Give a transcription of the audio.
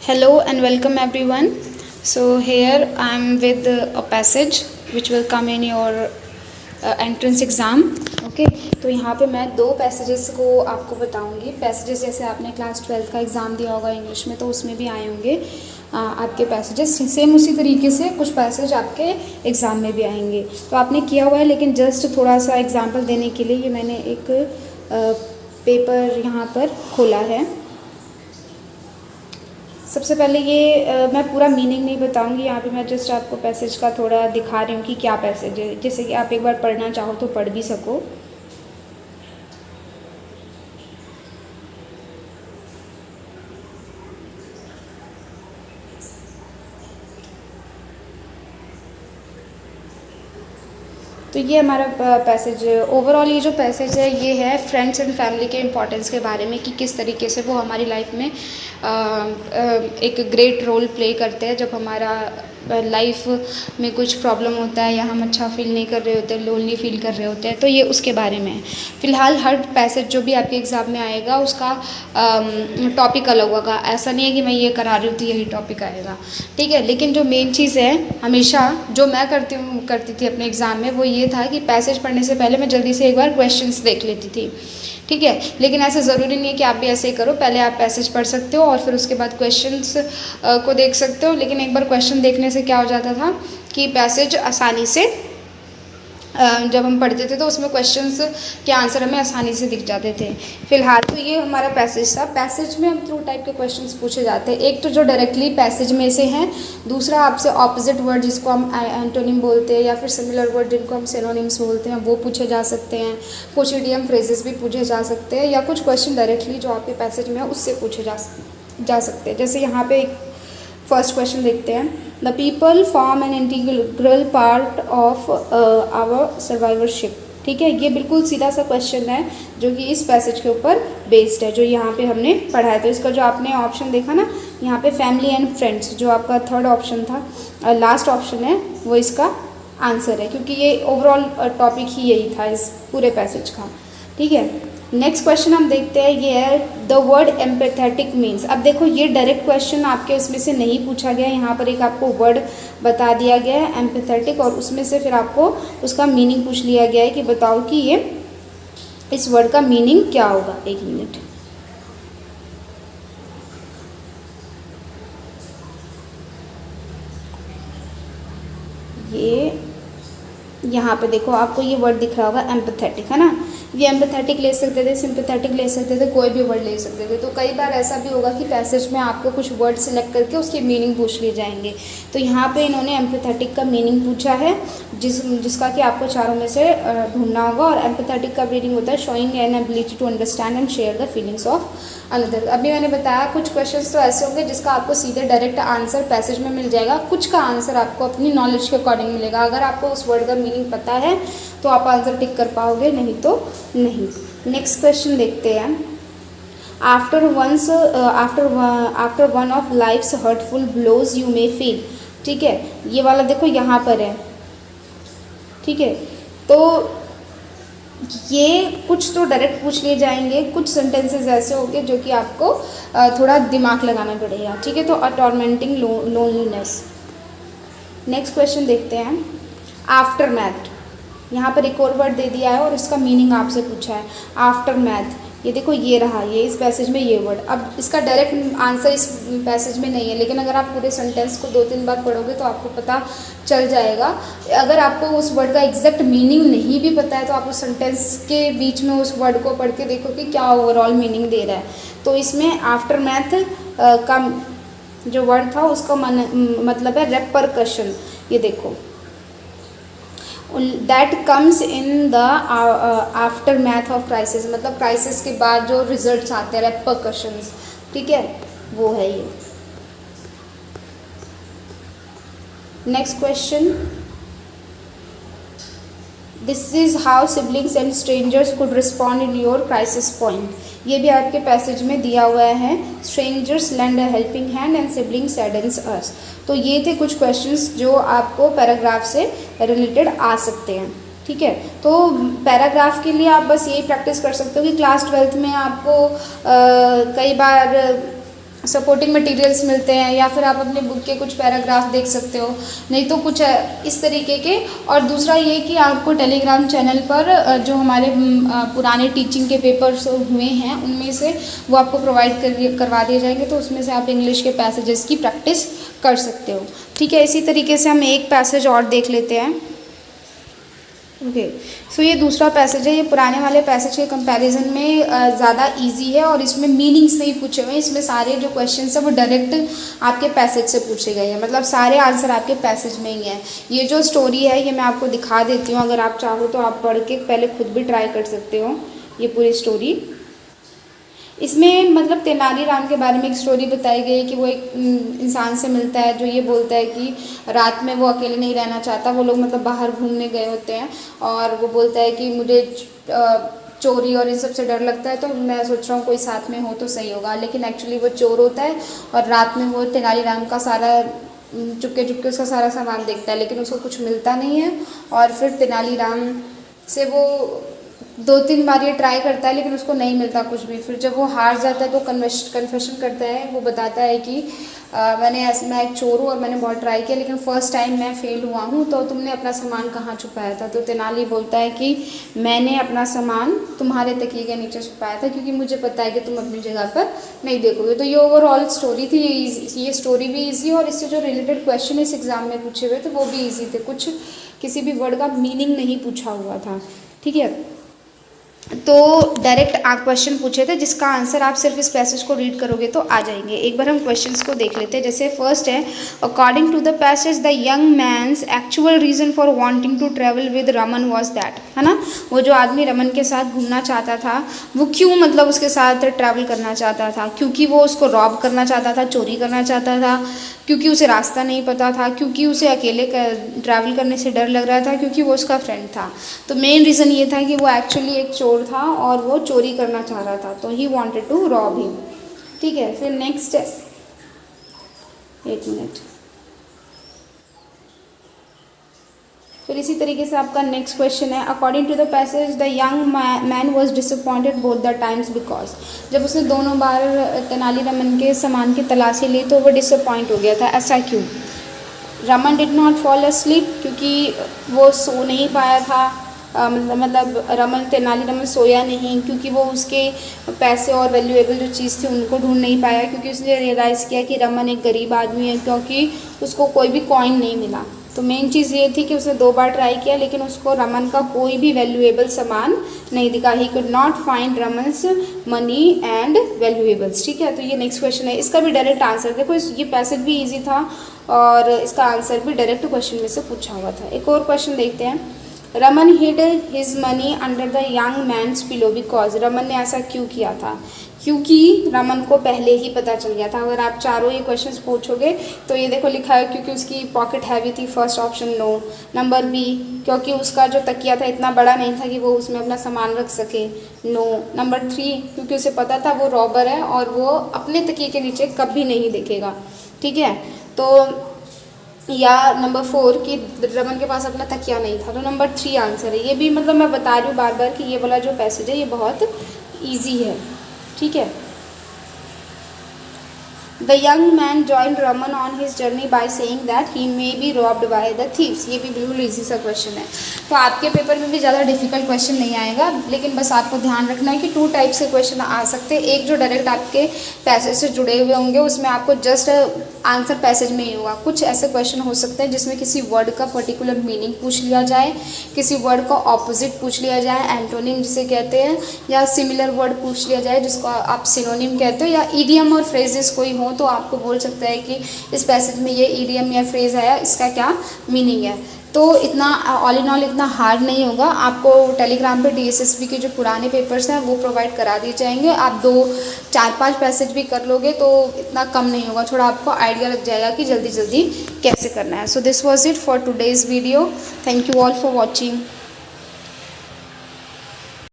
Hello and welcome everyone. So here I am with a passage which will come in your entrance exam. Okay तो यहाँ पे मैं दो passages को आपको बताऊँगी. पैसेजेस जैसे आपने क्लास 12 का एग्ज़ाम दिया होगा इंग्लिश में तो उसमें भी आए होंगे आपके पैसेजेस. सेम उसी तरीके से कुछ पैसेज आपके एग्ज़ाम में भी आएंगे. तो आपने किया हुआ है, लेकिन जस्ट थोड़ा सा एग्जांपल देने के लिए ये मैंने एक पेपर यहाँ पर खोला है. सबसे पहले ये मैं पूरा मीनिंग नहीं बताऊंगी. यहाँ पे मैं जस्ट आपको पैसेज का थोड़ा दिखा रही हूँ कि क्या पैसेज है, जैसे कि आप एक बार पढ़ना चाहो तो पढ़ भी सको. तो ये हमारा पैसेज ओवरऑल ये जो पैसेज है ये है फ्रेंड्स एंड फैमिली के इम्पोर्टेंस के बारे में, कि किस तरीके से वो हमारी लाइफ में एक ग्रेट रोल प्ले करते हैं. जब हमारा लाइफ में कुछ प्रॉब्लम होता है या हम अच्छा फील नहीं कर रहे होते, लोनली फील कर रहे होते हैं, तो ये उसके बारे में है. फ़िलहाल हर पैसेज जो भी आपके एग्ज़ाम में आएगा उसका टॉपिक अलग होगा. ऐसा नहीं है कि मैं ये करा रही हूँ तो यही टॉपिक आएगा, ठीक है. लेकिन जो मेन चीज़ है हमेशा जो मैं करती थी अपने एग्ज़ाम में वो ये था कि पैसेज पढ़ने से पहले मैं जल्दी से एक बार क्वेश्चंस देख लेती थी, ठीक है. लेकिन ऐसा ज़रूरी नहीं है कि आप भी ऐसे ही करो. पहले आप पैसेज पढ़ सकते हो और फिर उसके बाद क्वेश्चंस को देख सकते हो. लेकिन एक बार क्वेश्चन देखने से क्या हो जाता था कि पैसेज आसानी से जब हम पढ़ते थे तो उसमें क्वेश्चंस के आंसर हमें आसानी से दिख जाते थे. फ़िलहाल तो ये हमारा पैसेज था. पैसेज में हम थ्रू टाइप के क्वेश्चंस पूछे जाते हैं. एक तो जो डायरेक्टली पैसेज में से हैं, दूसरा आपसे ऑपोजिट वर्ड जिसको हम एंटोनिम बोलते हैं या फिर सिमिलर वर्ड जिनको हम सिनोनिम्स बोलते हैं वो पूछे जा सकते हैं. कुछ इडियम फ्रेजेस भी पूछे जा सकते हैं या कुछ क्वेश्चन डायरेक्टली जो आपके पैसेज में है उससे पूछे जा सकते हैं. जैसे यहाँ पे फर्स्ट क्वेश्चन देखते हैं. The people form an integral part of our survivorship. ठीक है, ये बिल्कुल सीधा सा क्वेश्चन है जो कि इस पैसेज के ऊपर बेस्ड है, जो यहाँ पे हमने पढ़ा है. तो इसका जो आपने ऑप्शन देखा ना यहाँ पे फैमिली एंड फ्रेंड्स, जो आपका थर्ड ऑप्शन था, लास्ट ऑप्शन है, वो इसका आंसर है, क्योंकि ये ओवरऑल टॉपिक ही यही था इस पूरे पैसेज का, ठीक है. नेक्स्ट क्वेश्चन हम देखते हैं. ये है द वर्ड एम्पैथेटिक मीन्स. अब देखो ये डायरेक्ट क्वेश्चन आपके उसमें से नहीं पूछा गया. यहाँ पर एक आपको वर्ड बता दिया गया है एम्पैथेटिक और उसमें से फिर आपको उसका मीनिंग पूछ लिया गया है कि बताओ कि ये इस वर्ड का मीनिंग क्या होगा. एक मिनट. ये यहाँ पे देखो आपको ये वर्ड दिख रहा होगा एम्पैथेटिक, है ना. ये एम्पैथेटिक ले सकते थे, सिंपैथेटिक ले सकते थे, कोई भी वर्ड ले सकते थे. तो कई बार ऐसा भी होगा कि पैसेज में आपको कुछ वर्ड सिलेक्ट करके उसके मीनिंग पूछ लिए जाएंगे. तो यहाँ पे इन्होंने एम्पैथेटिक का मीनिंग पूछा है जिसका कि आपको चारों में से ढूंढना होगा. और एम्पैथेटिक का मीनिंग होता है showing an ability to understand and share the feelings of another. अभी मैंने बताया कुछ क्वेश्चंस तो ऐसे होंगे जिसका आपको सीधे डायरेक्ट आंसर पैसेज में मिल जाएगा, कुछ का आंसर आपको अपनी नॉलेज के अकॉर्डिंग मिलेगा. अगर आपको उस वर्ड का मीनिंग पता है तो आप आंसर टिक कर पाओगे, नहीं तो नहीं. नेक्स्ट क्वेश्चन देखते हैं. After one of life's hurtful blows you may feel. ठीक है, ये वाला देखो यहाँ पर है, ठीक है. तो ये कुछ तो डायरेक्ट पूछ लिए जाएंगे, कुछ सेंटेंसेस ऐसे होंगे जो कि आपको थोड़ा दिमाग लगाना पड़ेगा, ठीक है. तो अ टॉर्मेंटिंग लोनलीनेस. नेक्स्ट क्वेश्चन देखते हैं. After math. यहाँ पर एक और वर्ड दे दिया है और इसका मीनिंग आपसे पूछा है. आफ्टर मैथ, ये देखो ये रहा, ये इस पैसेज में ये वर्ड. अब इसका डायरेक्ट आंसर इस पैसेज में नहीं है, लेकिन अगर आप पूरे सेंटेंस को 2-3 बार पढ़ोगे तो आपको पता चल जाएगा. अगर आपको उस वर्ड का एग्जैक्ट मीनिंग नहीं भी पता है तो आप उस सेंटेंस के बीच में उस वर्ड को पढ़ के देखो कि क्या ओवरऑल मीनिंग दे रहा है. तो इसमें आफ्टर मैथ का जो वर्ड था उसका मतलब है रेपरकशन. ये देखो that comes in the after math of crisis, मतलब क्राइसिस के बाद जो रिजल्ट्स आते हैं, रेपरकशंस, ठीक है, वो है ये. Next question. This is how siblings and strangers could respond in your crisis point. ये भी आपके पैसेज में दिया हुआ है. Strangers land a helping hand and siblings saddens us. तो ये थे कुछ क्वेश्चंस जो आपको पैराग्राफ से रिलेटेड आ सकते हैं, ठीक है. तो पैराग्राफ के लिए आप बस यही प्रैक्टिस कर सकते हो कि क्लास 12th में आपको कई बार सपोर्टिंग मटेरियल्स मिलते हैं, या फिर आप अपने बुक के कुछ पैराग्राफ देख सकते हो, नहीं तो कुछ इस तरीके के। और दूसरा ये कि आपको टेलीग्राम चैनल पर जो हमारे पुराने टीचिंग के पेपर्स हुए हैं उनमें से वो आपको प्रोवाइड करवा दिए जाएंगे, तो उसमें से आप इंग्लिश के पैसेजेस की प्रैक्टिस कर सकते हो। ठीक है, इसी तरीके से हम एक पैसेज और देख लेते हैं। ओके, सो ये दूसरा पैसेज है। ये पुराने वाले पैसेज के कंपैरिजन में ज़्यादा इजी है और इसमें मीनिंग्स नहीं पूछे हुए हैं। इसमें सारे जो क्वेश्चंस हैं वो डायरेक्ट आपके पैसेज से पूछे गए हैं, मतलब सारे आंसर आपके पैसेज में ही हैं। ये जो स्टोरी है ये मैं आपको दिखा देती हूँ, अगर आप चाहो तो आप पढ़ के पहले खुद भी ट्राई कर सकते हो ये पूरी स्टोरी। इसमें मतलब तेनालीराम के बारे में एक स्टोरी बताई गई है कि वो एक इंसान से मिलता है जो ये बोलता है कि रात में वो अकेले नहीं रहना चाहता। वो लोग मतलब बाहर घूमने गए होते हैं और वो बोलता है कि मुझे चोरी और इन सब से डर लगता है, तो मैं सोच रहा हूँ कोई साथ में हो तो सही होगा। लेकिन एक्चुअली वो चोर होता है और रात में वो तेनालीराम का सारा चुपके चुपके उसका सारा सामान देखता है, लेकिन उसको कुछ मिलता नहीं है। और फिर तेनालीराम से वो 2-3 बार ये ट्राई करता है लेकिन उसको नहीं मिलता कुछ भी। फिर जब वो हार जाता है तो कन्फेशन करता है। वो बताता है कि मैं एक चोर हूँ और मैंने बहुत ट्राई किया लेकिन फ़र्स्ट टाइम मैं फ़ेल हुआ हूँ, तो तुमने अपना सामान कहाँ छुपाया था? तो तेनाली बोलता है कि मैंने अपना सामान तुम्हारे तकिए के नीचे छुपाया था क्योंकि मुझे पता है कि तुम अपनी जगह पर नहीं देखोगे। तो ये ओवरऑल स्टोरी थी। ये स्टोरी भी ईजी और इससे जो रिलेटेड क्वेश्चन इस एग्ज़ाम में पूछे हुए थे वो भी ईजी थे। कुछ किसी भी वर्ड का मीनिंग नहीं पूछा हुआ था। ठीक है, तो डायरेक्ट क्वेश्चन पूछे थे जिसका आंसर आप सिर्फ इस पैसेज को रीड करोगे तो आ जाएंगे। एक बार हम क्वेश्चंस को देख लेते हैं। जैसे फर्स्ट है, according to the passage the young man's actual reason for wanting to travel with Raman was that, है ना। वो जो आदमी रमन के साथ घूमना चाहता था वो क्यों मतलब उसके साथ ट्रैवल करना चाहता था? क्योंकि वो उसको रॉब करना चाहता था, चोरी करना चाहता था, क्योंकि उसे रास्ता नहीं पता था, क्योंकि उसे अकेले ट्रैवल करने से डर लग रहा था, क्योंकि वो उसका फ्रेंड था। तो मेन रीज़न ये था कि वो एक्चुअली एक चोर था और वो चोरी करना चाह रहा था, तो he wanted to rob him. ठीक है, फिर नेक्स्ट है, एक मिनट, फिर इसी तरीके से आपका नेक्स्ट क्वेश्चन है, according to the passage the young man was disappointed both the times because, जब उसने दोनों बार तेनालीरामन के सामान की तलाशी ली तो वो डिसअपॉइंट हो गया था। ऐसा क्यों? Raman did not fall asleep, क्योंकि वो सो नहीं पाया था। मतलब रमन तेनालीरामन सोया नहीं क्योंकि वो उसके पैसे और वैल्यूएबल जो चीज़ थी उनको ढूंढ नहीं पाया, क्योंकि उसने रियलाइज़ किया कि रमन एक गरीब आदमी है क्योंकि उसको कोई भी कॉइन नहीं मिला। तो मेन चीज़ ये थी कि उसने 2 बार ट्राई किया लेकिन उसको रमन का कोई भी वैल्यूएबल सामान नहीं दिखा। He could not find Raman's money and valuables. ठीक है, तो ये नेक्स्ट क्वेश्चन है। इसका भी डायरेक्ट आंसर देखो, ये पैसेज भी ईजी था और इसका आंसर भी डायरेक्ट क्वेश्चन में से पूछा हुआ था। एक और क्वेश्चन देखते हैं, Raman hid his money under the young man's pillow because, Raman ने ऐसा क्यों किया था? क्योंकि रमन को पहले ही पता चल गया था। अगर आप चारों ये क्वेश्चंस पूछोगे तो ये देखो लिखा है क्योंकि उसकी पॉकेट हैवी थी, first option no. Number B, क्योंकि उसका जो तकिया था इतना बड़ा नहीं था कि वो उसमें अपना सामान रख सके, नो। नंबर 3, क्योंकि उसे पता था वो रॉबर है और वो अपने तकिए के नीचे कभी नहीं देखेगा। ठीक है, तो या नंबर 4 कि रमन के पास अपना तकिया नहीं था, तो नंबर 3 आंसर है। ये भी मतलब मैं बता रही हूँ बार बार कि ये वाला जो पैसेज है ये बहुत ईजी है। ठीक है, the young man joined Raman on his journey by saying that he may be robbed by the thieves. ये भी बिल्कुल ईजी सा क्वेश्चन है। तो आपके पेपर में भी ज़्यादा डिफिकल्ट क्वेश्चन नहीं आएगा, लेकिन बस आपको ध्यान रखना है कि 2 टाइप से क्वेश्चन आ सकते हैं। एक जो डायरेक्ट आपके पैसेज से जुड़े हुए होंगे उसमें आपको जस्ट आंसर पैसेज में ही होगा। कुछ ऐसे क्वेश्चन हो सकते हैं जिसमें किसी वर्ड का पर्टिकुलर मीनिंग पूछ लिया जाए, किसी वर्ड का ऑपोजिट पूछ लिया जाए, एंटोनिम जिसे कहते हैं, या सिमिलर वर्ड पूछ लिया जाए जिसको आप सिनोनिम कहते हो, या ईडियम और फ्रेजेस कोई हो तो आपको बोल सकता है कि इस पैसेज में ये ईडियम या फ्रेज आया, इसका क्या मीनिंग है। तो इतना ऑल इन ऑल इतना हार्ड नहीं होगा। आपको टेलीग्राम पे डीएसएसबी के जो पुराने पेपर्स हैं वो प्रोवाइड करा दिए जाएंगे। आप 4-5 पैसेज भी कर लोगे तो इतना कम नहीं होगा, थोड़ा आपको आइडिया लग जाएगा कि जल्दी जल्दी कैसे करना है। So this was it for today's video. Thank you all for watching.